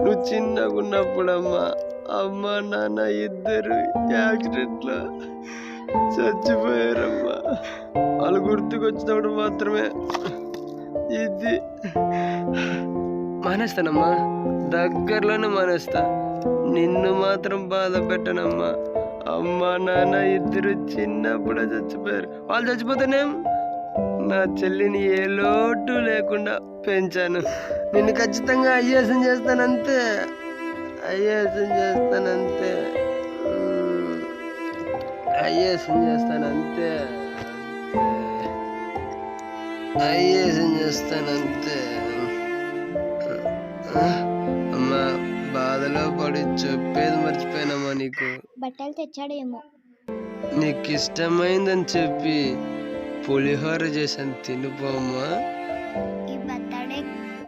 నువ్వు చిన్నగా ఉన్నప్పుడమ్మా అమ్మ నాన్న ఇద్దరు యాక్సిడెంట్లో చచ్చిపోయారమ్మా. వాళ్ళు గుర్తుకొచ్చినప్పుడు మాత్రమే ఇది మానేస్తానమ్మా, దగ్గరలోనే మానేస్తా. నిన్ను మాత్రం బాధ పెట్టనమ్మా. అమ్మ నాన్న ఇద్దరు చిన్నప్పుడే చచ్చిపోయారు. వాళ్ళు చచ్చిపోతేనేం నా చెల్లిని ఏ లోటు లేకుండా పెంచాను. నిన్ను ఖచ్చితంగా ఐఏఎస్ని చేస్తానంతే, ఐఏఎస్ని చేస్తానంతే, ఐఏఎస్ని చేస్తానంతే, ఐఏఎస్ని చేస్తానంతే. అమ్మా బాధలో పడి చెప్పేది మర్చిపోయినమ్మా. నీకు బట్టలు తెచ్చాడేమో. నీకు ఇష్టమైందని చెప్పి పులిహోర చేసాను, తినిపోమ్మా.